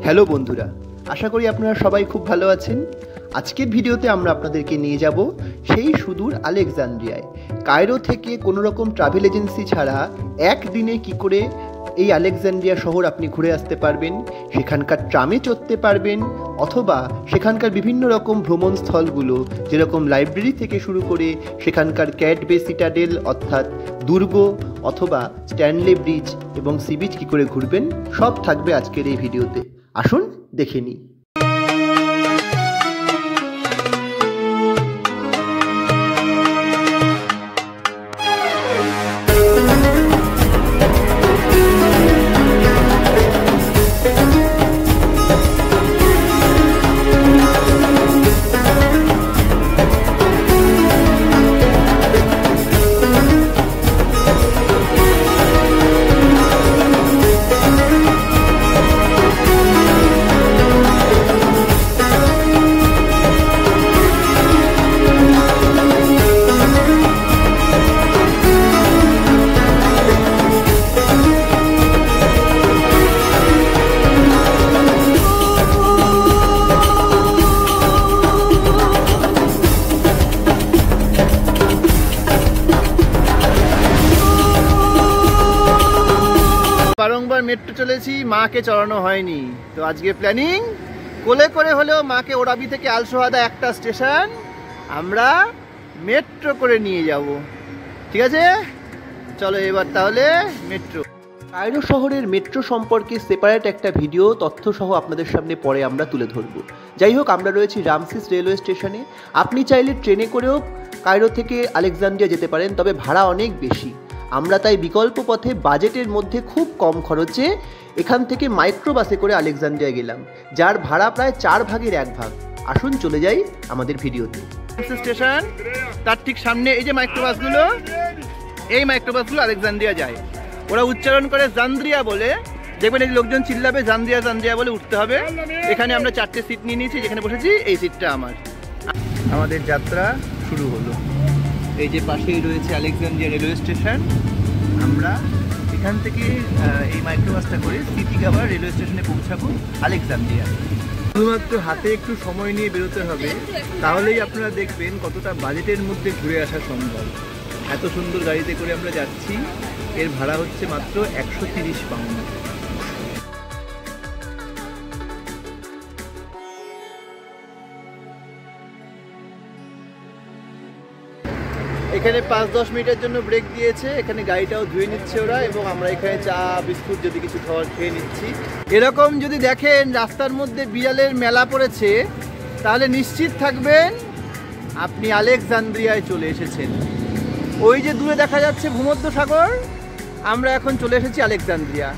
Hello বন্ধুরা, আশা করি আপনারা সবাই খুব ভালো আছেন। আজকের ভিডিওতে আমরা আপনাদেরকে নিয়ে যাব সেই সুদূর আলেকজান্দ্রিয়ায়। কায়রো থেকে কোনো রকম ট্রাভেল এজেন্সি ছাড়া একদিনে কি করে এই আলেকজান্দ্রিয়া শহর আপনি ঘুরে আসতে পারবেন, সেখানকার ট্রামে চড়তে পারবেন, অথবা সেখানকার বিভিন্ন রকম ভ্রমণ স্থলগুলো যেরকম লাইব্রেরি থেকে শুরু করে সেখানকার ক্যাটবে সিটাডেল অর্থাৎ দুর্গ, অথবা স্ট্যানলে ব্রিজ এবং সি বিচ কী করে ঘুরবেন, সব থাকবে আজকের এই ভিডিওতে। আসুন দেখে নিই। বারংবার মেট্রো চলেছি, মাকে চড়ানো হয়নি, তো আজকে প্ল্যানিং কোলে করে হলেও মাকে ওরাবি থেকে আল সোহাদা একটা স্টেশন আমরা মেট্রো করে নিয়ে যাব। ঠিক আছে, চলো এবার তাহলে মেট্রো। কায়রো শহরের মেট্রো সম্পর্কে সেপারেট একটা ভিডিও তথ্য সহ আপনাদের সামনে পরে আমরা তুলে ধরবো। যাই হোক, আমরা রয়েছি রামসিস রেলওয়ে স্টেশনে। আপনি চাইলে ট্রেনে করেও কায়রো থেকে আলেকজান্দ্রিয়া যেতে পারেন, তবে ভাড়া অনেক বেশি। আমরা তাই বিকল্প পথে বাজেটের মধ্যে খুব কম খরচে এখান থেকে মাইক্রোবাসে করে আলেকজান্দ্রিয়া গেলাম, যার ভাড়া প্রায় 4 ভাগের 1 ভাগ। আসুন চলে যাই আমাদের ভিডিওতে। স্টেশন তার ঠিক সামনে এই যে মাইক্রোবাসগুলো, এই মাইক্রোবাসগুলো আলেকজান্দ্রিয়া যায়। ওরা উচ্চারণ করে জান্দ্রিয়া বলে, দেখবেন এই লোকজন চিল্লাবে জান্দ্রিয়া জান্দ্রিয়া বলে উঠতে হবে। এখানে আমরা 4টে সিট নিয়ে নিয়েছি, যেখানে বসেছি এই সিটটা আমার। আমাদের যাত্রা শুরু হলো। এই যে পাশেই রয়েছে আলেকজান্দ্রিয়া রেলওয়ে স্টেশন। আমরা এখান থেকে এই মাইক্রোবাসটা করে সিটি কাভার রেলওয়ে স্টেশনে পৌঁছাবো আলেকজান্দ্রিয়া। শুধুমাত্র হাতে একটু সময় নিয়ে বেরোতে হবে, তাহলেই আপনারা দেখবেন কতটা বাজেটের মধ্যে ঘুরে আসা সম্ভব। এত সুন্দর গাড়িতে করে আমরা যাচ্ছি, এর ভাড়া হচ্ছে মাত্র 130 পাউন্ড। এখানে 5-10 মিনিটের জন্য ব্রেক দিয়েছে, এখানে গাড়িটাও ধুয়ে নিচ্ছে ওরা, এবং আমরা এখানে চা বিস্কুট যদি কিছু খাবার খেয়ে নিচ্ছি। এরকম যদি দেখেন রাস্তার মধ্যে বিড়ালের মেলা পড়েছে, তাহলে নিশ্চিত থাকবেন আপনি আলেকজান্দ্রিয়ায় চলে এসেছেন। ওই যে দূরে দেখা যাচ্ছে ভূমধ্যসাগর, আমরা এখন চলে এসেছি আলেকজান্দ্রিয়া।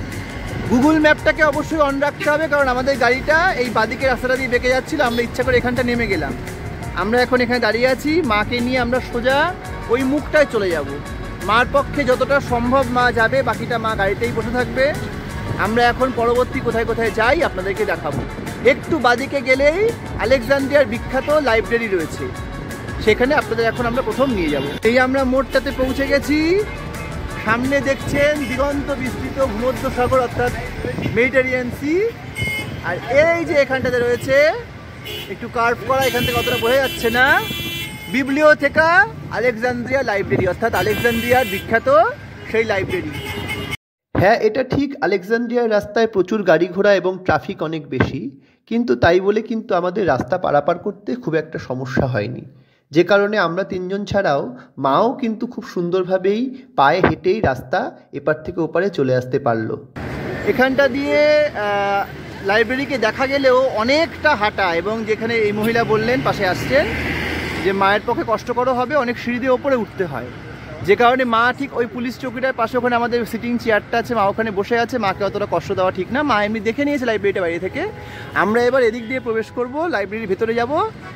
গুগল ম্যাপটাকে অবশ্যই অন রাখতে হবে, কারণ আমাদের গাড়িটা এই বাদিকে রাস্তাটা দিয়ে বেঁকে যাচ্ছিল, আমরা ইচ্ছা করে এখানটা নেমে গেলাম। আমরা এখন এখানে দাঁড়িয়ে আছি, মাকে নিয়ে আমরা সোজা ওই মুখটায় চলে যাব। মার পক্ষে যতটা সম্ভব মা যাবে, বাকিটা মা গাড়িতেই বসে থাকবে। আমরা এখন পরবর্তী কোথায় কোথায় যাই আপনাদেরকে দেখাবো। একটু বাদিকে গেলেই আলেকজান্দ্রিয়ার বিখ্যাত লাইব্রেরি রয়েছে, সেখানে আপনাদের এখন আমরা প্রথম নিয়ে যাব। এই আমরা মোড়টাতে পৌঁছে গেছি। সামনে দেখছেন দিগন্ত বিস্তৃত ভূমধ্যসাগর অর্থাৎ মেডিটেরিয়ান সি। আর এই যে এখানটাতে রয়েছে একটু কার্ভ করা, এখান থেকে অতটা বোঝা যাচ্ছে না, বিবলিওথেকা আলেকজান্দ্রিয়া লাইব্রেরি, অর্থাৎ আলেকজান্দ্রিয়ার বিখ্যাত সেই লাইব্রেরি। হ্যাঁ, এটা ঠিক, আলেকজান্দ্রিয়ার রাস্তায় প্রচুর গাড়ি ঘোড়া এবং ট্রাফিক অনেক বেশি, কিন্তু তাই বলে কিন্তু আমাদের রাস্তা পারাপার করতে খুব একটা সমস্যা হয়নি, যে কারণে আমরা 3 জন ছাড়াও মাও কিন্তু খুব সুন্দরভাবেই পায়ে হেঁটেই রাস্তা এপার থেকে ওপারে চলে আসতে পারলো। এখানটা দিয়ে লাইব্রেরিকে দেখা গেলেও অনেকটা হাঁটা, এবং যেখানে এই মহিলা বললেন পাশে আসছেন যে মায়ের পক্ষে কষ্টকর হবে, অনেক সিঁড়ি দিয়ে ওপরে উঠতে হয়, যে কারণে মা ঠিক ওই পুলিশ চৌকিটার পাশে ওখানে আমাদের সিটিং চেয়ারটা আছে, মা ওখানে বসে আছে। মাকে অতটা কষ্ট দেওয়া ঠিক না, মা এমনি দেখে নিয়েছে লাইব্রেরিটা বাইরে থেকে। আমরা এবার এদিক দিয়ে প্রবেশ করব, লাইব্রেরির ভেতরে যাব,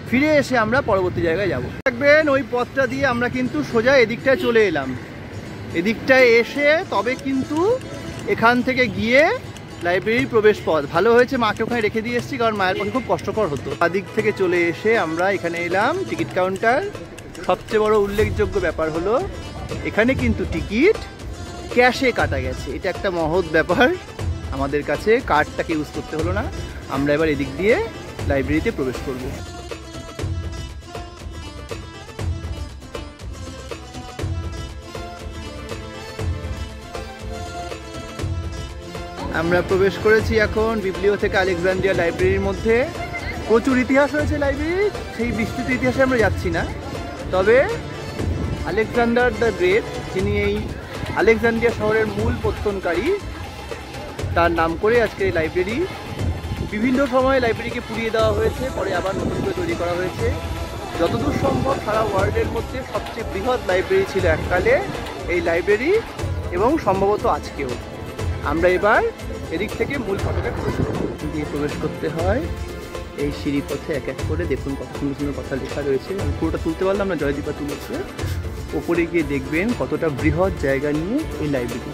ফিরে এসে আমরা পরবর্তী জায়গায় যাব। দেখবেন ওই পথটা দিয়ে আমরা কিন্তু সোজা এদিকটায় চলে এলাম। এদিকটায় এসে তবে কিন্তু এখান থেকে গিয়ে লাইব্রেরির প্রবেশ পথ। ভালো হয়েছে মাকে ওখানে রেখে দিয়ে এসেছি, কারণ মায়ের পক্ষে খুব কষ্টকর হতো। দিক থেকে চলে এসে আমরা এখানে এলাম টিকিট কাউন্টার। সবচেয়ে বড় উল্লেখযোগ্য ব্যাপার হলো এখানে কিন্তু টিকিট ক্যাশে কাটা গেছে, এটা একটা মহৎ ব্যাপার। আমাদের কাছে কার্ডটাকে ইউজ করতে হলো না। আমরা এবার এদিক দিয়ে লাইব্রেরিতে প্রবেশ করব। আমরা প্রবেশ করেছি এখন বিবলিও থেকে আলেকজান্দ্রিয়া লাইব্রেরির মধ্যে। প্রচুর ইতিহাস রয়েছে লাইব্রেরির, সেই বিস্তৃত ইতিহাসে আমরা যাচ্ছি না। তবে আলেকজান্ডার দ্য গ্রেট, যিনি এই আলেকজান্দ্রিয়া শহরের মূল প্রত্যনকারী, তার নাম করে আজকে এই লাইব্রেরি। বিভিন্ন সময়ে লাইব্রেরিকে পুড়িয়ে দেওয়া হয়েছে, পরে আবার নতুন করে তৈরি করা হয়েছে। যতদূর সম্ভব সারা ওয়ার্ল্ডের মধ্যে সবচেয়ে বৃহৎ লাইব্রেরি ছিল এককালে এই লাইব্রেরি, এবং সম্ভবত আজকেও। আমরা এবার এদিক থেকে মূল ফটকে দিয়ে প্রবেশ করতে হয়। এই সিঁড়িপথে এক এক করে দেখুন কত সুন্দর সুন্দর কথা লেখা রয়েছে। আমি পুরোটা তুলতে পারলাম না, জয়দীপা তুলেছে। ওপরে গিয়ে দেখবেন কতটা বৃহৎ জায়গা নিয়ে এই লাইব্রেরি।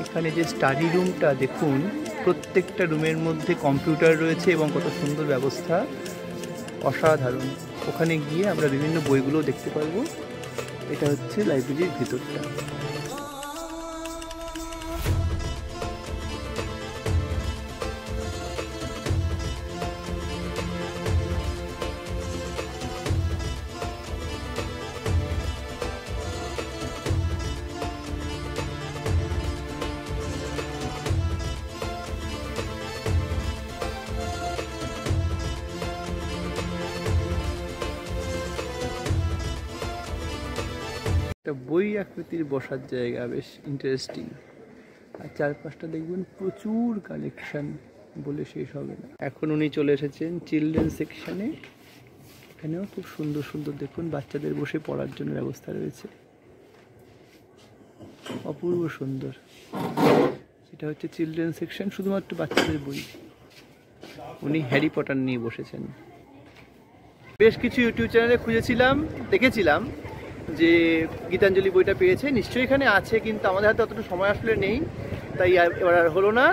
এখানে যে স্টাডি রুমটা দেখুন, প্রত্যেকটা রুমের মধ্যে কম্পিউটার রয়েছে এবং কত সুন্দর ব্যবস্থা, অসাধারণ। ওখানে গিয়ে আমরা বিভিন্ন বইগুলো দেখতে পারবো। এটা হচ্ছে লাইব্রেরির ভিতরটা। বই আকৃতির বসার জায়গা, বেশ ইন্টারেস্টিং। আর চারপাশটা দেখবেন প্রচুর কালেকশন, বলে শেষ হবে না। এখন উনি চলে এসেছেন চিলড্রেন সেকশনে। এখানেও খুব সুন্দর সুন্দর দেখুন বাচ্চাদের বসে পড়ার জন্য ব্যবস্থা রয়েছে, অপূর্ব সুন্দর। এটা হচ্ছে চিলড্রেন সেকশন, শুধুমাত্র বাচ্চাদের বই। উনি হ্যারি পটার নিয়ে বসেছেন। বেশ কিছু ইউটিউব চ্যানেলে খুঁজেছিলাম, দেখেছিলাম যে গীতাঞ্জলি বইটা পেয়েছে, নিশ্চয়ই এখানে আছে, কিন্তু আমাদের হাতে অতটা সময় আসলে নেই, তাই এবার আর হলো না।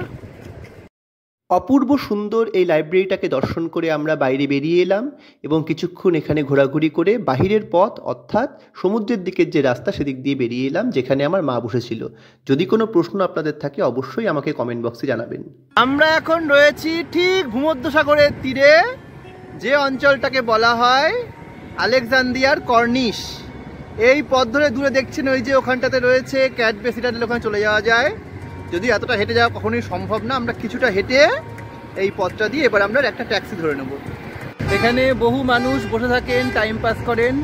অপূর্ব সুন্দর এই লাইব্রেরিটাকে দর্শন করে আমরা বাইরে বেরিয়ে এলাম এবং কিছুক্ষণ এখানে ঘোরাঘুরি করে বাহিরের পথ, অর্থাৎ সমুদ্রের দিকের যে রাস্তা, সেদিক দিয়ে বেরিয়ে এলাম, যেখানে আমার মা বসেছিল। যদি কোনো প্রশ্ন আপনাদের থাকে অবশ্যই আমাকে কমেন্ট বক্সে জানাবেন। আমরা এখন রয়েছি ঠিক ভূমধ্যসাগরের তীরে, যে অঞ্চলটাকে বলা হয় আলেকজান্দ্রিয়ার কর্নিশ। এই পথ ধরে দূরে দেখছেন ওই যে ওখানটাতে রয়েছে ক্যাডবে সিটাডেল, ওখানে চলে যাওয়া যায়। যদি এতটা হেঁটে যাওয়া কখনোই সম্ভব না, আমরা কিছুটা হেঁটে এই পথটা দিয়ে এবার আমরা একটা ট্যাক্সি ধরে নেব। এখানে বহু মানুষ বসে থাকেন, টাইম পাস করেন।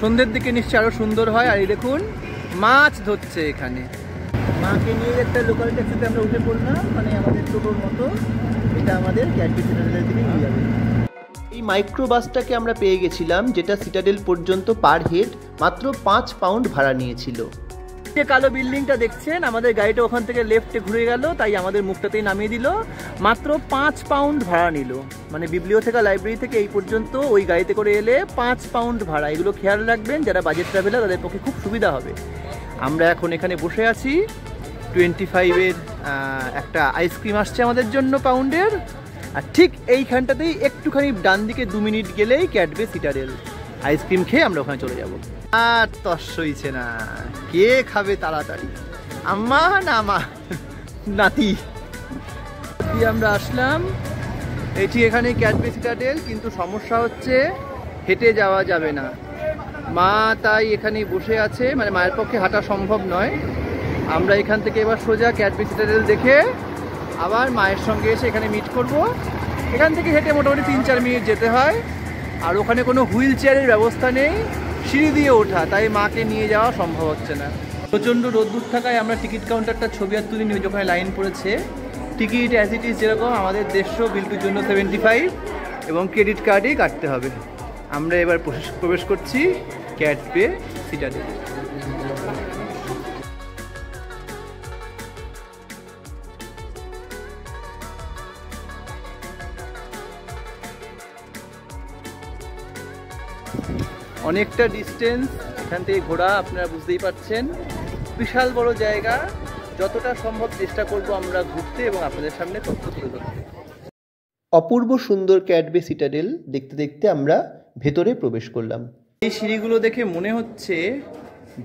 সন্ধ্যের দিকে নিশ্চয়ই আরও সুন্দর হয়। আর এই দেখুন মাছ ধরছে এখানে। মাকে নিয়ে একটা লোকাল ট্যাক্সিতে আমরা উঠে পড়লাম, মানে আমাদের টোটোর মতো। এটা আমাদের ক্যাডবে সিটাডেলের দিকে নিয়ে যাবে। এই মাইক্রো বাসটাকে আমরা পেয়ে গেছিলাম, যেটা সিটাডেল পর্যন্ত পার হেড মাত্র 5 পাউন্ড ভাড়া নিয়েছিল। যে কালো বিল্ডিংটা দেখছেন, আমাদের গাড়িটা ওখান থেকে লেফটে ঘুরে গেল, তাই আমাদের মুখটাতেই নামিয়ে দিল। মাত্র 5 পাউন্ড ভাড়া নিল, মানে বিবলিও থেকে লাইব্রেরি থেকে এই পর্যন্ত ওই গাড়িতে করে এলে 5 পাউন্ড ভাড়া। এগুলো খেয়াল রাখবেন, যারা বাজেট ট্রাভেলার তাদের পক্ষে খুব সুবিধা হবে। আমরা এখন এখানে বসে আছি। 25-এর একটা আইসক্রিম আসছে আমাদের জন্য পাউন্ডের। আর ঠিক এইখানটাতেই একটুখানি ডান দিকে 2 মিনিট গেলেই ক্যাডবে সিটাডেল। আইসক্রিম খেয়ে আমরা ওখানে চলে যাব। আর তস সইছে না, কে খাবে তাড়াতাড়ি, আম্মা না মা নাতি। আমরা আসলাম, এটি এখানে ক্যাডবে সিটাডেল, কিন্তু সমস্যা হচ্ছে হেঁটে যাওয়া যাবে না। মা তাই এখানে বসে আছে, মানে মায়ের পক্ষে হাঁটা সম্ভব নয়। আমরা এখান থেকে এবার সোজা ক্যাডবে সিটাডেল দেখে আবার মায়ের সঙ্গে এসে এখানে মিট করব। এখান থেকে হেঁটে মোটামুটি 3-4 মিনিট যেতে হয়। আর ওখানে কোনো হুইল চেয়ারের ব্যবস্থা নেই, সিঁড়ি দিয়ে ওঠা, তাই মাকে নিয়ে যাওয়া সম্ভব হচ্ছে না। প্রচণ্ড রোদ্দুর থাকায় আমরা টিকিট কাউন্টারটা ছবি আর তুলিনি, ওখানে লাইন পড়েছে। টিকিট অ্যাজ ইট ইজ যেরকম আমাদের 150 বিলটুর জন্য 75 এবং ক্রেডিট কার্ডেই কাটতে হবে। আমরা এবার প্রবেশ করছি ক্যাডবে সিটাডেল। অনেকটা ডিস্টেন্স এখান থেকে ঘোরা, আপনারা বুঝতেই পারছেন। বিশাল বড় জায়গা, যতটা সম্ভব চেষ্টা করব আমরা ঘুরতে এবং আপনাদের সামনে তথ্য তুলে ধরতে। অপূর্ব সুন্দর ক্যাডবে সিটাডেল দেখতে দেখতে আমরা ভেতরে প্রবেশ করলাম। এই সিঁড়িগুলো দেখে মনে হচ্ছে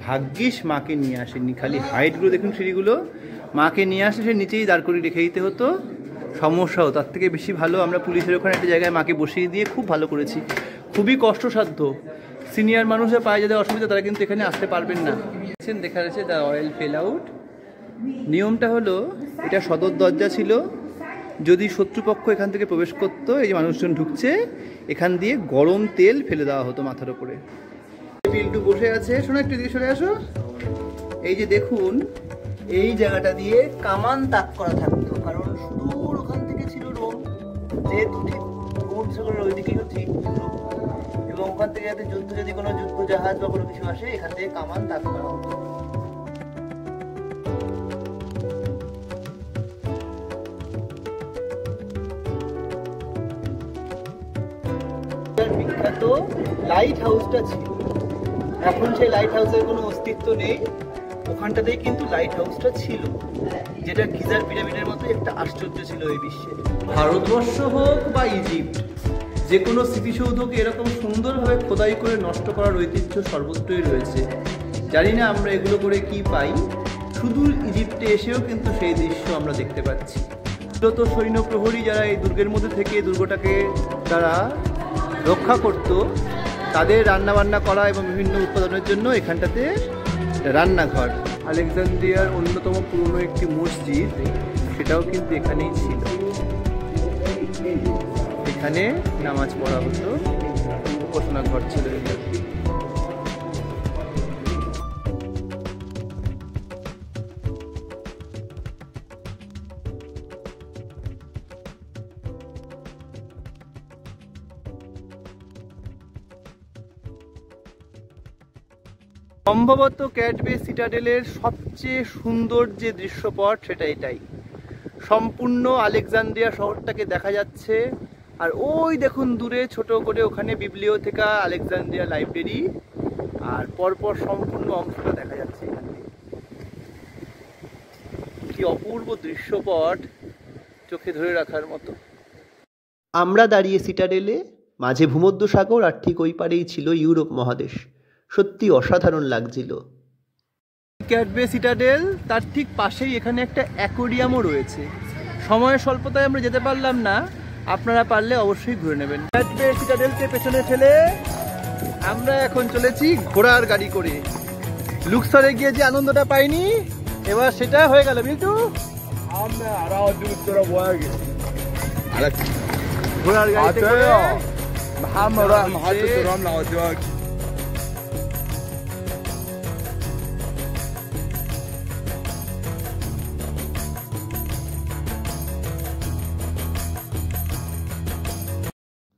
ভাগ্যিস মাকে নিয়ে আসেননি। খালি হাইটগুলো দেখুন সিঁড়িগুলো, মাকে নিয়ে আসে সে নিচেই দাঁড় করিয়ে রেখে দিতে হতো, সমস্যাও তার থেকে বেশি ভালো আমরা পুলিশের ওখানে একটা জায়গায় মাকে বসিয়ে দিয়ে খুব ভালো করেছি। খুবই কষ্টসাধ্য, সিনিয়র মানুষের পায়ে যাদের অসুবিধা তারা কিন্তু এখানে আসতে পারবেন না। দেখা যাচ্ছে দ্য অয়েল ফেল আউট। নিয়মটা হলো এটা সদর দরজা ছিল, যদি শত্রুপক্ষ এখান থেকে প্রবেশ করতো, এই যে মানুষজন ঢুকছে, এখান দিয়ে গরম তেল ফেলে দেওয়া হতো মাথার উপরে। পিল্টু বসে আছে, শোনো একটু দিকে সরে আসো। এই যে দেখুন, এই জায়গাটা দিয়ে কামান তাক করা থাকতো, কারণ সুদূর ওখান থেকে ছিল রোম, যেহেতু ঠিক সমুদ্রসাগরের ওইদিকেই হচ্ছে ইউরোপ, এবং ওখান থেকে যাতে যুদ্ধ, যদি কোনো যুদ্ধ জাহাজ বা কোনো কিছু আসে, এখান থেকে কামান তাক করা হতো। বিখ্যাত লাইট হাউসটা ছিল, এখন সেই লাইট হাউসের কোনো অস্তিত্ব নেই। ওখানটাতেই কিন্তু লাইট হাউসটা ছিল, যেটা গিজার পিরামিডের মতো একটা আশ্চর্য ছিল এই বিশ্বে। ভারতবর্ষ হোক বা ইজিপ্ট, যে কোনো স্মৃতিসৌধকে এরকম সুন্দরভাবে খোদাই করে নষ্ট করার ঐতিহ্য সর্বত্রই রয়েছে। জানি না আমরা এগুলো করে কি পাই, সুদূর ইজিপ্টে এসেও কিন্তু সেই দৃশ্য আমরা দেখতে পাচ্ছি। তো সৈন্য প্রহরী যারা এই দুর্গের মধ্যে থেকে দুর্গটাকে তারা রক্ষা করত, তাদের রান্নাবান্না করা এবং বিভিন্ন উৎপাদনের জন্য এখানটাতে রান্নাঘর। আলেকজান্দ্রিয়ার অন্যতম পুরনো একটি মসজিদ, সেটাও কিন্তু এখানেই ছিল। এখানে নামাজ পড়া হতো, উপাসনা ঘর ছিল। সম্ভবত ক্যাটবে সিটাডেলের সবচেয়ে সুন্দর যে দৃশ্যপট সেটা এটাই। সম্পূর্ণ আলেকজান্দ্রিয়া শহরটাকে দেখা যাচ্ছে, আর ওই দেখুন দূরে ছোট করে ওখানে বিবলিওথেকা, আলেকজান্দ্রিয়া লাইব্রেরি, আর পরপর সম্পূর্ণ অংশটা দেখা যাচ্ছে এখানে। কি অপূর্ব দৃশ্যপট, চোখে ধরে রাখার মতো। আমরা দাঁড়িয়ে সিটাডেলে, মাঝে ভূমধ্যসাগর আর ঠিক ওই পারেই ছিল ইউরোপ মহাদেশ। সত্যি অসাধারণ লাগছিল। ক্যাটবে সিটাডেল, তার ঠিক পাশেই এখানে একটা অ্যাকোয়ারিয়ামও রয়েছে। সময়ের স্বল্পতায় আমরা যেতে পারলাম না, আপনারা পারলে অবশ্যই ঘুরে নেবেন। ক্যাটবে সিটাডেলকে পেছনে ফেলে আমরা এখন চলেছি ঘোড়ার গাড়ি করে। লুক্সরে গিয়ে যে আনন্দটা পাইনি, এবার সেটা হয়ে গেল। বিল্টু ঘোড়ার গাড়িতে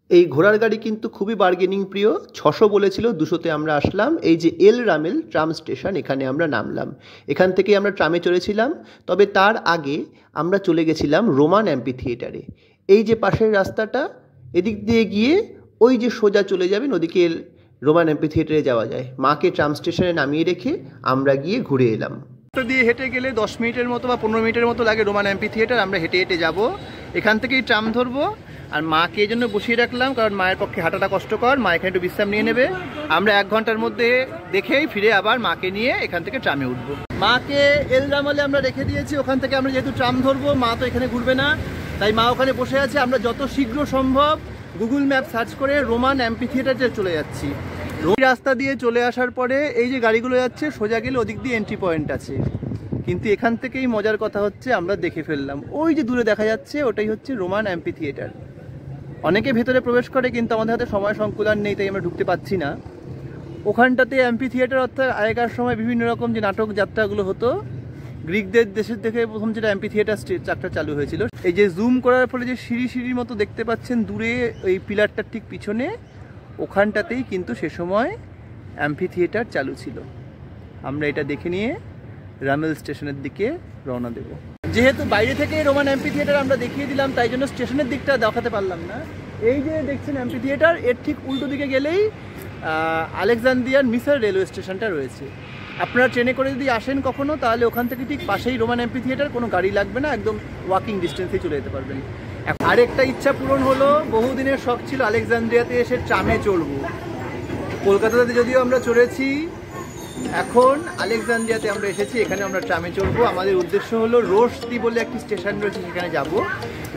এই ঘোড়ার গাড়ি কিন্তু খুবই বার্গেনিং প্রিয়। 600 বলেছিল, 200-তে আমরা আসলাম। এই যে এল রামেল ট্রাম স্টেশন, এখানে আমরা নামলাম। এখান থেকে আমরা ট্রামে চড়েছিলাম, তবে তার আগে আমরা চলে গেছিলাম রোমান অ্যাম্পি থিয়েটারে। এই যে পাশের রাস্তাটা, এদিক দিয়ে গিয়ে ওই যে সোজা চলে যাবেন, ওদিকে রোমান অ্যাম্পি থিয়েটারে যাওয়া যায়। মাকে ট্রাম স্টেশনে নামিয়ে রেখে আমরা গিয়ে ঘুরে এলাম। দিয়ে হেঁটে গেলে 10 মিনিটের মতো বা 15 মিনিটের মতো লাগে রোমান অ্যাম্পি থিয়েটার। আমরা হেঁটে হেঁটে যাব, এখান থেকেই ট্রাম ধরবো। আর মাকে এই জন্য বসিয়ে রাখলাম, কারণ মায়ের পক্ষে হাঁটাটা কষ্টকর, মা এখানে একটু বিশ্রাম নিয়ে নেবে। আমরা 1 ঘন্টার মধ্যে দেখেই ফিরে আবার মাকে নিয়ে এখান থেকে ট্রামে উঠবো। মাকে এল রামেলে আমরা রেখে দিয়েছি, ওখান থেকে আমরা যেহেতু ট্রাম ধরবো, মা তো এখানে ঘুরবে না, তাই মা ওখানে বসে আছে। আমরা যত শীঘ্র সম্ভব গুগল ম্যাপ সার্চ করে রোমান অ্যাম্পি থিয়েটারে চলে যাচ্ছি। ওই রাস্তা দিয়ে চলে আসার পরে এই যে গাড়িগুলো যাচ্ছে, সোজা গেলে ওদিক দিয়ে এন্ট্রি পয়েন্ট আছে। কিন্তু এখান থেকেই মজার কথা হচ্ছে, আমরা দেখে ফেললাম ওই যে দূরে দেখা যাচ্ছে, ওটাই হচ্ছে রোমান অ্যাম্পি থিয়েটার। অনেকে ভেতরে প্রবেশ করে, কিন্তু আমাদের হাতে সময় সংকুলান নেই, তাই আমরা ঢুকতে পাচ্ছি না। ওখানটাতে অ্যাম্পি থিয়েটার, অর্থাৎ আগেকার সময় বিভিন্ন রকম যে নাটক যাত্রাগুলো হতো, গ্রিকদের দেশের থেকে প্রথম যেটা অ্যাম্পি থিয়েটার চাকটা চালু হয়েছিল। এই যে জুম করার ফলে যে সিঁড়ি সিঁড়ির মতো দেখতে পাচ্ছেন দূরে, এই পিলারটার ঠিক পিছনে, ওখানটাতেই কিন্তু সে সময় অ্যাম্পি থিয়েটার চালু ছিল। আমরা এটা দেখে নিয়ে রামেল স্টেশনের দিকে রওনা দেব। যেহেতু বাইরে থেকে রোমান অ্যাম্পি থিয়েটার আমরা দেখিয়ে দিলাম, তাই জন্য স্টেশনের দিকটা দেখাতে পারলাম না। এই যে দেখছেন অ্যাম্পি থিয়েটার, এর ঠিক উল্টো দিকে গেলেই আলেকজান্দ্রিয়ার মিসার রেলওয়ে স্টেশনটা রয়েছে। আপনারা ট্রেনে করে যদি আসেন কখনো, তাহলে ওখান থেকে ঠিক পাশেই রোমান অ্যাম্পি থিয়েটার, কোনো গাড়ি লাগবে না, একদম ওয়াকিং ডিস্টেন্সেই চলে যেতে পারবেন। আরেকটা ইচ্ছা পূরণ হলো, বহুদিনের শখ ছিল আলেকজান্দ্রিয়াতে এসে ট্রামে চড়বো। কলকাতাতে যদিও আমরা চড়েছি, এখন আলেকজান্দ্রিয়াতে আমরা এসেছি, এখানে আমরা ট্রামে চড়বো। আমাদের উদ্দেশ্য হলো রোজদি বলে একটি স্টেশন রয়েছে, সেখানে যাব।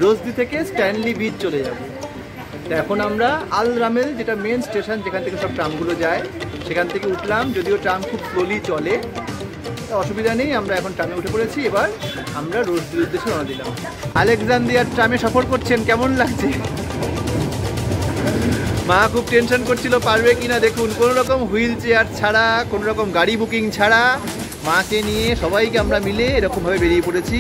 রোজদি থেকে স্ট্যানলি বিচ চলে যাব। তো এখন আমরা আল রামেল, যেটা মেন স্টেশন যেখান থেকে সব ট্রামগুলো যায়, সেখান থেকে উঠলাম। যদিও ট্রাম খুব স্লোলি চলে, অসুবিধা নেই, আমরা এখন ট্রামে উঠে পড়েছি। এবার আমরা রোজদির উদ্দেশ্যে রওনা দিলাম। আলেকজান্দ্রিয়ার ট্রামে সফর করছেন, কেমন লাগছে? মা খুব টেনশন করছিল পারবে কিনা। দেখুন, কোনো রকম হুইল চেয়ার ছাড়া, কোনো রকম গাড়ি বুকিং ছাড়া মাকে নিয়ে সবাইকে আমরা মিলে এরকমভাবে বেরিয়ে পড়েছি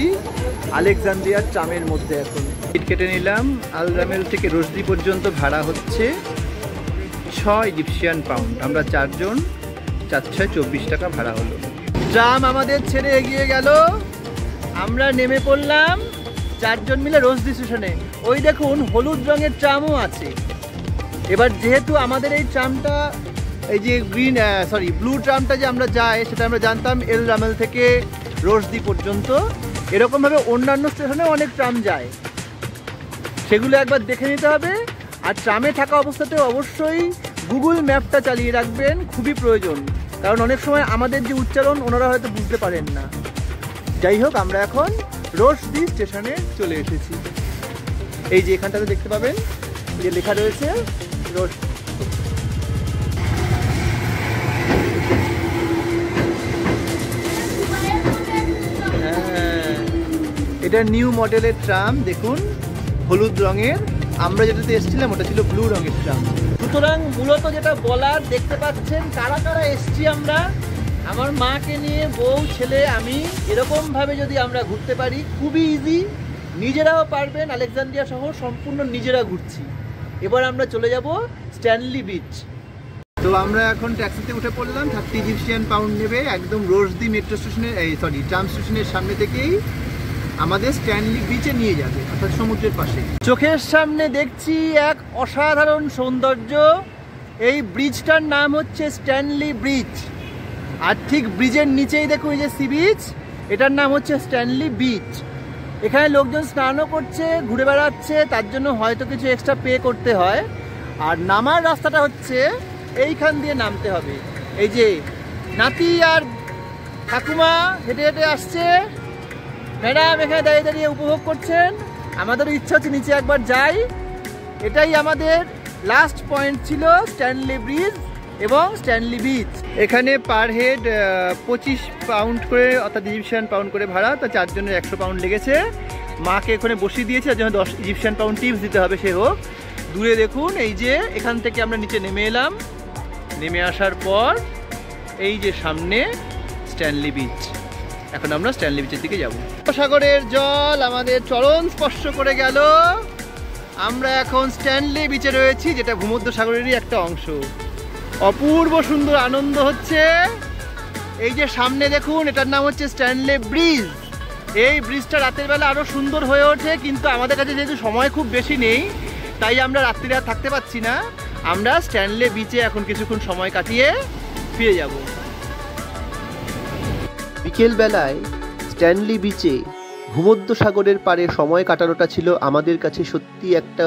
আলেকজান্দ্রিয়ার ট্রামের মধ্যে। এখন টিকিট কেটে নিলাম। আল রামেল থেকে রোজদি পর্যন্ত ভাড়া হচ্ছে 6 ইজিপশিয়ান পাউন্ড। আমরা 4 জন, 4×6 24 টাকা ভাড়া হলো। ট্রাম আমাদের ছেড়ে এগিয়ে গেল, আমরা নেমে পড়লাম 4 জন মিলে রোজদি স্টেশনে। ওই দেখুন, হলুদ রঙের ট্রামও আছে। এবার যেহেতু আমাদের এই ট্রামটা, এই যে ব্লু ট্রামটা যে আমরা যাই, সেটা আমরা জানতাম এল রামেল থেকে রোজদি পর্যন্ত। এরকমভাবে অন্যান্য স্টেশনে অনেক ট্রাম যায়, সেগুলো একবার দেখে নিতে হবে। আর ট্রামে থাকা অবস্থাতে অবশ্যই গুগল ম্যাপটা চালিয়ে রাখবেন, খুবই প্রয়োজন। কারণ অনেক সময় আমাদের যে উচ্চারণ ওনারা হয়তো বুঝতে পারেন না। যাই হোক, আমরা এখন রোজদি স্টেশনে চলে এসেছি। এই যে এখানটাতে দেখতে পাবেন যে লেখা রয়েছে রোজ। এটা নিউ মডেলের ট্রাম, দেখুন হলুদ রঙের। আমরা যেটাতে এসেছিলাম ওটা ছিল ব্লু রঙের ট্রাম। সুতরাং মূলত যেটা বলার, দেখতে পাচ্ছেন কারা কারা এসছি আমরা। আমার মাকে নিয়ে, বউ, ছেলে, আমি, এরকমভাবে যদি আমরা ঘুরতে পারি খুবই ইজি। নিজেরাও পারবেন, আলেকজান্দ্রিয়া শহর সম্পূর্ণ নিজেরা ঘুরছি। এবার আমরা চলে যাব স্ট্যানলি বিচ। তো আমরা এখন ট্যাক্সিতে উঠে পড়লাম। 30 ইজিপশিয়ান পাউন্ড নেবে, একদম রোজদি মেট্রো স্টেশনের, ট্রাম স্টেশনের সামনে থেকেই আমাদের স্ট্যানলি বিচে নিয়ে যাবে, অর্থাৎ সমুদ্রের পাশে। চোখের সামনে দেখছি এক অসাধারণ সৌন্দর্য। এই ব্রিজটার নাম হচ্ছে স্ট্যানলি ব্রিজ। আর ঠিক ব্রিজের নিচেই দেখুন এই যে সি বিচ, এটার নাম হচ্ছে স্ট্যানলি বিচ। এখানে লোকজন স্নানও করছে, ঘুরে বেড়াচ্ছে, তার জন্য হয়তো কিছু এক্সট্রা পে করতে হয়। আর নামার রাস্তাটা হচ্ছে এইখান দিয়ে নামতে হবে। এই যে নাতি আর ঠাকুমা হেঁটে হেঁটে আসছে, ম্যাডাম এখানে দাঁড়িয়ে দাঁড়িয়ে উপভোগ করছেন। আমাদেরও ইচ্ছা হচ্ছে নিচে একবার যাই। এটাই আমাদের লাস্ট পয়েন্ট ছিল, স্ট্যানলি ব্রিজ এবং স্ট্যানলি বিচ। এখানে পার হেড 25 পাউন্ড করে, অর্থাৎ ইজিপশিয়ান পাউন্ড করে ভাড়া। তো 4 জনের 100 পাউন্ড লেগেছে। মাকে এখানে বসিয়ে দিয়েছে, আর যখন 10 ইজিপশিয়ান পাউন্ড টিপস দিতে হবে সে হোক। দূরে দেখুন, এই যে এখান থেকে আমরা নিচে নেমে এলাম। নেমে আসার পর এই যে সামনে স্ট্যানলি বিচ। এখন আমরা স্ট্যানলি বিচের দিকে যাব। সাগরের জল আমাদের চরণ স্পর্শ করে গেল। আমরা এখন স্ট্যানলি বিচে রয়েছি, যেটা ভূমধ্যসাগরেরই একটা অংশ। অপূর্ব সুন্দর আনন্দ হচ্ছে। এই যে সামনে দেখুন, এটার নাম হচ্ছে স্ট্যানলি ব্রিজ। এই ব্রিজটা রাতের বেলা আরো সুন্দর হয়ে ওঠে, কিন্তু আমাদের কাছে যেহেতু সময় খুব বেশি নেই, তাই আমরা রাত্রিরে আর থাকতে পারছি না। আমরা স্ট্যানলি বিচে এখন কিছুক্ষণ সময় কাটিয়ে ফিরে যাব। বিকেল বেলায় স্ট্যানলি বিচে ভূমধ্যসাগরের পাড়ে সময় কাটানোটা ছিল আমাদের কাছে সত্যি একটা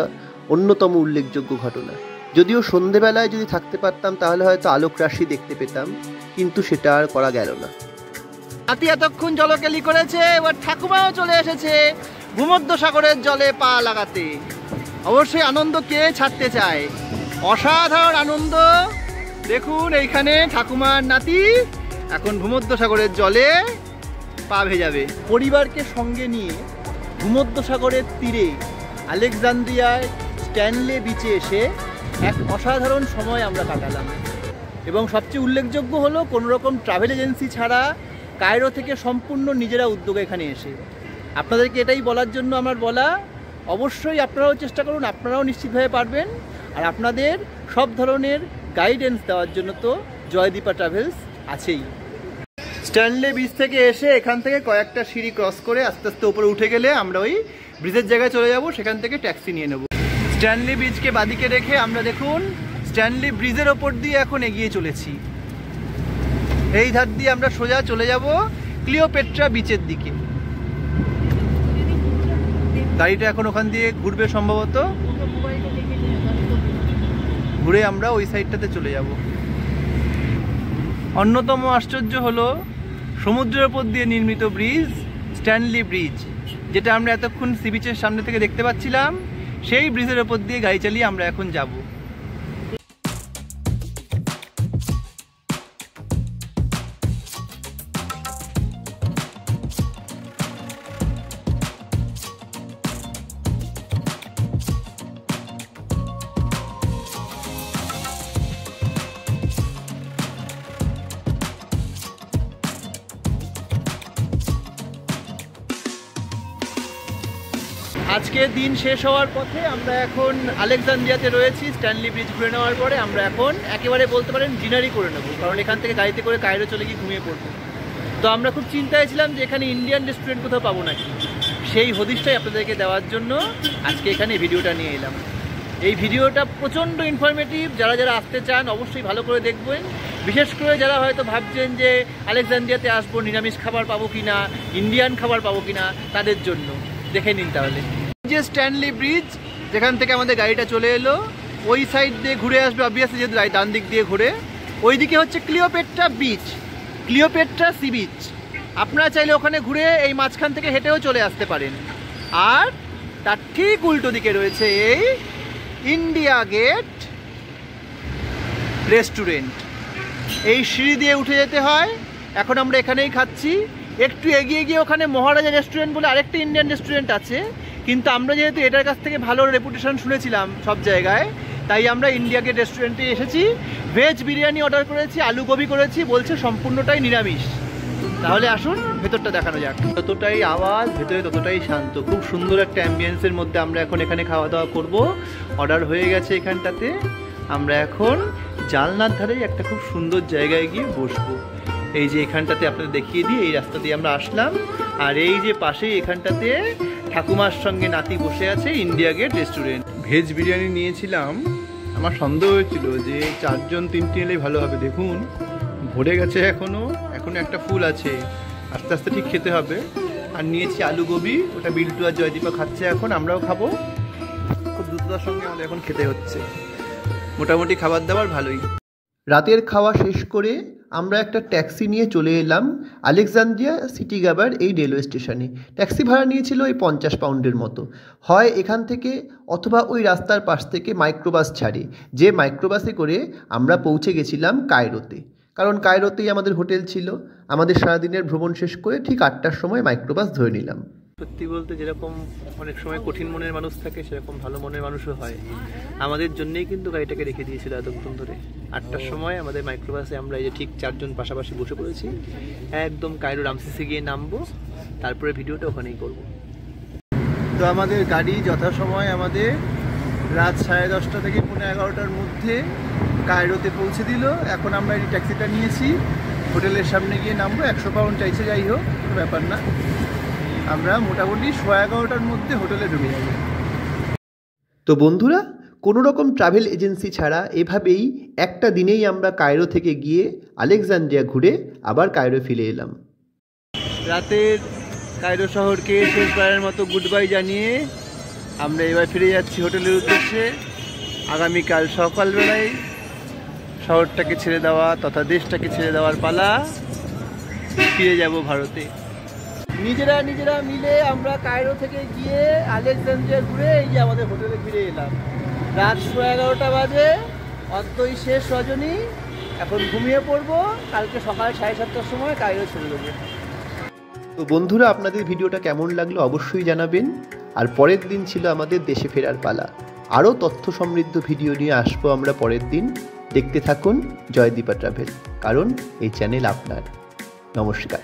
অন্যতম উল্লেখযোগ্য ঘটনা। যদিও সন্ধেবেলায় যদি থাকতে পারতাম তাহলে হয়তো আলোক রাশি দেখতে পেতাম, কিন্তু সেটা আর করা গেল না। নাতি এতক্ষণ জলকেলি করেছে, এবার ঠাকুমাও চলে এসেছে ভূমধ্যসাগরের জলে পা লাগাতে। অবশ্যই আনন্দ কে ছাড়তে চায়, অসাধারণ আনন্দ। দেখুন এইখানে ঠাকুমার নাতি এখন ভূমধ্যসাগরের জলে পা ভেজাবে। পরিবারকে সঙ্গে নিয়ে ভূমধ্যসাগরের তীরে আলেকজান্দ্রিয়ায় স্ট্যানলি বিচে এসে এক অসাধারণ সময় আমরা কাটালাম। এবং সবচেয়ে উল্লেখযোগ্য হলো, কোনো রকম ট্রাভেল এজেন্সি ছাড়া কায়রো থেকে সম্পূর্ণ নিজেরা উদ্যোগে এখানে এসে। আপনাদেরকে এটাই বলার জন্য আমার বলা, অবশ্যই আপনারাও চেষ্টা করুন, আপনারাও নিশ্চিতভাবে পারবেন। আর আপনাদের সব ধরনের গাইডেন্স দেওয়ার জন্য তো জয়দীপা ট্রাভেলস আছেই। স্ট্যানলি বিচ থেকে এসে এখান থেকে কয়েকটা সিঁড়ি ক্রস করে আস্তে আস্তে উপরে উঠে গেলে আমরা ওই ব্রিজের জায়গায় চলে যাব, সেখান থেকে ট্যাক্সি নিয়ে নেব। স্ট্যানলি বিচকে বাদিকে রেখে আমরা দেখুন স্ট্যানলি ব্রিজের ওপর দিয়ে এখন এগিয়ে চলেছি। এই ধার দিয়ে আমরা সোজা চলে যাব ক্লিওপেট্রা বিচের দিকে। গাড়িটা এখন ওখান দিয়ে ঘুরবে, সম্ভবত ঘুরে আমরা ওই সাইডটাতে চলে যাব। অন্যতম আশ্চর্য হলো সমুদ্রের উপর দিয়ে নির্মিত ব্রিজ, স্ট্যানলি ব্রিজ, যেটা আমরা এতক্ষণ সি বিচের সামনে থেকে দেখতে পাচ্ছিলাম। সেই ব্রিজের ওপর দিয়ে গাড়ি চালিয়ে আমরা এখন যাব। আজকে দিন শেষ হওয়ার পথে আমরা এখন আলেকজান্দ্রিয়াতে রয়েছি। স্ট্যানলি ব্রিজ ঘুরে নেওয়ার পরে আমরা এখন একেবারে বলতে পারেন ডিনারই করে নেবো, কারণ এখান থেকে গাড়িতে করে কায়রো চলে গিয়ে ঘুমিয়ে পড়বো। তো আমরা খুব চিন্তায় ছিলাম যে এখানে ইন্ডিয়ান রেস্টুরেন্ট কোথাও পাবো নাকি। সেই হদিশটাই আপনাদেরকে দেওয়ার জন্য আজকে এখানে ভিডিওটা নিয়ে এলাম। এই ভিডিওটা প্রচণ্ড ইনফরমেটিভ। যারা যারা আসতে চান অবশ্যই ভালো করে দেখবেন। বিশেষ করে যারা হয়তো ভাবছেন যে আলেকজান্দ্রিয়াতে আসবো, নিরামিষ খাবার পাবো কিনা, ইন্ডিয়ান খাবার পাবো কিনা, তাদের জন্য দেখে নিন তাহলে। যে স্ট্যানলি ব্রিজ যেখান থেকে আমাদের গাড়িটা চলে এলো, ওই সাইড দিয়ে ঘুরে আসবে অবভিয়াসলি, যেহেতু ডান দিক দিয়ে ঘুরে। ওইদিকে হচ্ছে Cleopatra beach, Cleopatra sea beach. আপনারা চাইলে ওখানে ঘুরে এই মাঝখান থেকে হেঁটেও চলে আসতে পারেন। আর তার ঠিক উল্টো দিকে রয়েছে এই ইন্ডিয়া গেট রেস্টুরেন্ট। এই সিঁড়ি দিয়ে উঠে যেতে হয়। এখন আমরা এখানেই খাচ্ছি। একটু এগিয়ে গিয়ে ওখানে মহারাজা রেস্টুরেন্ট বলে আরেকটা ইন্ডিয়ান রেস্টুরেন্ট আছে, কিন্তু আমরা যেহেতু এটার কাছ থেকে ভালো রেপুটেশন শুনেছিলাম সব জায়গায়, তাই আমরা ইন্ডিয়া গেট রেস্টুরেন্টে এসেছি। ভেজ বিরিয়ানি অর্ডার করেছি, আলু গোবি করেছি, বলছে সম্পূর্ণটাই নিরামিষ। তাহলে আসুন ভেতরটা দেখানো যাক। যতটাই আওয়াজ, ভেতরে ততটাই শান্ত। খুব সুন্দর একটা অ্যাম্বিয়েন্সের মধ্যে আমরা এখন এখানে খাওয়া দাওয়া করব। অর্ডার হয়ে গেছে এখানটাতে। আমরা এখন জানলার ধারেই একটা খুব সুন্দর জায়গায় গিয়ে বসবো। এই যে এখানটাতে আপনাদের দেখিয়ে দিই, এই রাস্তা দিয়ে আমরা আসলাম। আর এই যে পাশেই এখানটাতে ঠাকুমার সঙ্গে নাতি বসে আছে, India Gate restaurant. Veg biryani নিয়েছিলাম। আমার সন্দেহ হয়েছিল যে 4 জন 3টি এলেই ভালো হবে। দেখুন ভরে গেছে, এখনো একটা ফুল আছে, আস্তে আস্তে ঠিক খেতে হবে। আর নিয়েছি আলু গোবি, ওটা বিল্টু আর জয়দীপা খাচ্ছে, এখন আমরাও খাবো। খুব দ্রুততার সঙ্গে আমাদের এখন খেতে হচ্ছে। মোটামুটি খাবার দাবার ভালোই। রাতের খাওয়া শেষ করে আমরা একটা ট্যাক্সি নিয়ে চলে এলাম আলেকজান্দ্রিয়া সিটি গ্যাবার এই রেলওয়ে স্টেশনে। ট্যাক্সি ভাড়া নিয়েছিল ওই 50 পাউন্ডের মতো। হয় এখান থেকে অথবা ওই রাস্তার পাশ থেকে মাইক্রোবাস ছাড়ে, যে মাইক্রোবাসে করে আমরা পৌঁছে গেছিলাম কায়রোতে। কারণ কায়রোতেই আমাদের হোটেল ছিল। আমাদের সারাদিনের ভ্রমণ শেষ করে ঠিক 8টার সময় মাইক্রোবাস ধরে নিলাম। সত্যি বলতে যেরকম অনেক সময় কঠিন মনের মানুষ থাকে, সেরকম ভালো মনের মানুষও হয়। আমাদের জন্যই কিন্তু গাড়িটাকে রেখে দিয়েছিল এতক্ষণ ধরে। 8টার সময় আমাদের মাইক্রোবাসে আমরা এই যে ঠিক 4 জন পাশাপাশি বসে পড়েছি। একদম কায়রো রামসেসে গিয়ে নামবো, তারপরে ভিডিওটা ওখানেই করব। তো আমাদের গাড়ি যথাসময় আমাদের রাত 10:30 থেকে 11:15টার মধ্যে কায়রোতে পৌঁছে দিল। এখন আমরা এই ট্যাক্সিটা নিয়েছি, হোটেলের সামনে গিয়ে নামবো। 100 পাউন্ড চাইছে, যাই হোক কোনো ব্যাপার না। আমরা মোটামুটি 11:15টার মধ্যে হোটেলে ঢুকে যাব। তো বন্ধুরা, কোনো রকম ট্রাভেল এজেন্সি ছাড়া এভাবেই একটা দিনেই আমরা কায়রো থেকে গিয়ে আলেকজান্দ্রিয়া ঘুরে আবার কায়রো ফিরে এলাম। রাতের কায়রো শহরকে শেষবারের মতো গুড বাই জানিয়ে আমরা এবার ফিরে যাচ্ছি হোটেলের উদ্দেশ্যে। আগামীকাল সকালবেলায় শহরটাকে ছেড়ে দেওয়া তথা দেশটাকে ছেড়ে দেওয়ার পালা। ফিরে যাব ভারতে। নিজেরা মিলে আমরা কায়রো থেকে গিয়ে আলেকজান্দ্রিয়া ঘুরে এই যে আমাদের হোটেলে ফিরে এলাম। রাত 11:30 বাজে, অন্তই শেষ রজনী। এখন ঘুমিয়ে পড়বো, কালকে সকাল 7:30টার সময় কায়রো ছেড়ে দেবো। তো বন্ধুরা, আপনাদের ভিডিওটা কেমন লাগলো অবশ্যই জানাবেন। আর পরের দিন ছিল আমাদের দেশে ফেরার পালা। আরও তথ্য সমৃদ্ধ ভিডিও নিয়ে আসবো আমরা পরের দিন। দেখতে থাকুন জয়দীপা ট্রাভেল, কারণ এই চ্যানেল আপনার। নমস্কার।